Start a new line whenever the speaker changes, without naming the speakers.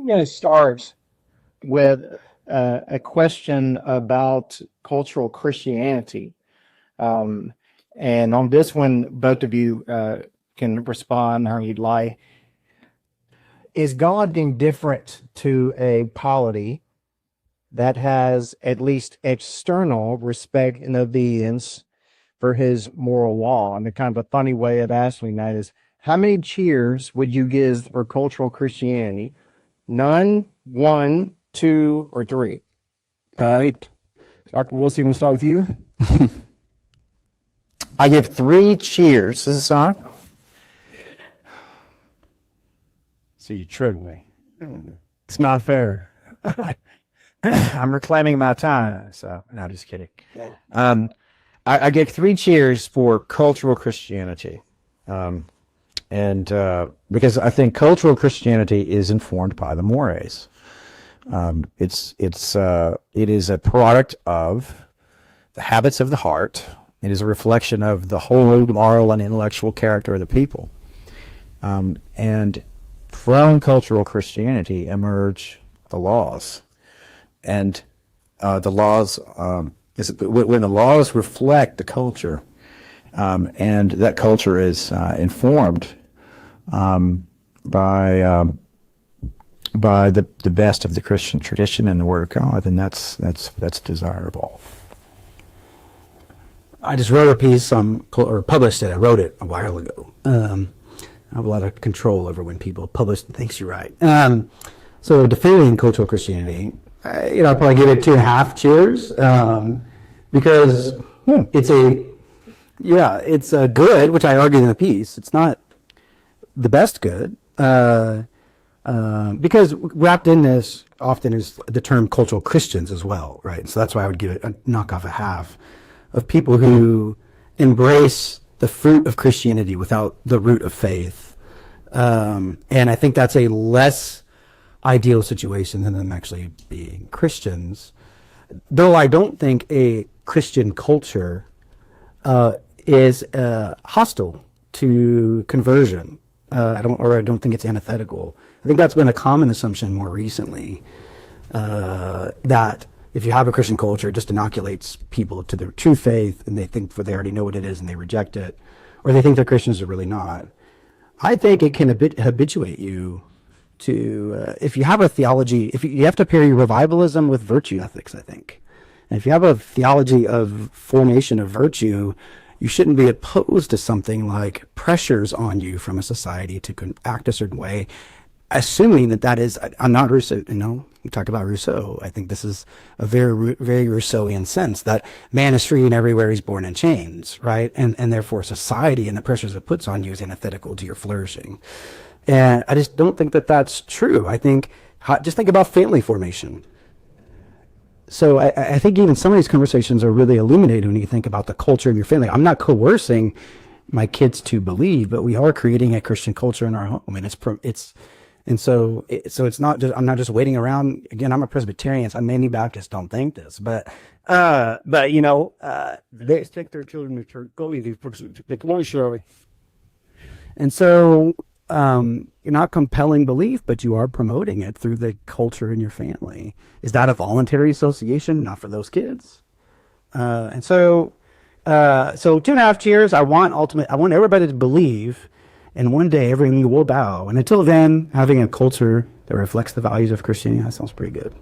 I'm going to start with a question about cultural Christianity. And on this one, both of you can respond how you'd like. Is God indifferent to a polity that has at least external respect and obedience for his moral law? And the kind of a funny way of asking that is, how many cheers would you give for cultural Christianity? None, one, two, or three?
All right. Dr. Wilson, we'll start with you.
I give 3 cheers. Is this on?
So you tricked me. It's not fair.
I'm reclaiming my time. So, no, just kidding. I get 3 cheers for cultural Christianity. And because I think cultural Christianity is informed by the mores. It is a product of the habits of the heart. It is a reflection of the whole moral and intellectual character of the people. And from cultural Christianity emerge the laws. And the laws, when the laws reflect the culture, and that culture is informed by the best of the Christian tradition and the Word of God, then that's desirable.
I just wrote a piece or published it. I wrote it a while ago. I have a lot of control over when people publish the things you write. So defending cultural Christianity, I'll probably give it 2.5 cheers because it's a good, which I argued in the piece. It's not the best good because wrapped in this often is the term cultural Christians as well, right? So that's why I would give it a knockoff a half of people who embrace the fruit of Christianity without the root of faith. And I think that's a less ideal situation than them actually being Christians. Though I don't think a Christian culture is hostile to conversion. I don't think it's antithetical. I think that's been a common assumption more recently, that if you have a Christian culture, it just inoculates people to their true faith, and they think they already know what it is and they reject it, or they think they're Christians are really not. I think it can habituate you to, if you have a theology, if you have to pair your revivalism with virtue ethics, I think. And if you have a theology of formation of virtue, you shouldn't be opposed to something like pressures on you from a society to act a certain way, assuming that is, I'm not Rousseau, we talked about Rousseau. I think this is a very, very Rousseauian sense that man is free and everywhere he's born in chains, right? And therefore society and the pressures it puts on you is antithetical to your flourishing. And I just don't think that that's true. I think, just think about family formation. So I think even some of these conversations are really illuminating when you think about the culture of your family. I'm not coercing my kids to believe, but we are creating a Christian culture in our home, and so it's not just, I'm not just waiting around. Again, I'm a Presbyterian, so many Baptists don't think this, but
They take their children to church. Go easy. Take one, Shirley.
and so you're not compelling belief, but you are promoting it through the culture in your family. Is that a voluntary association? Not for those kids. So 2.5 cheers. I want everybody to believe, and one day every knee will bow. And until then, having a culture that reflects the values of Christianity, that sounds pretty good.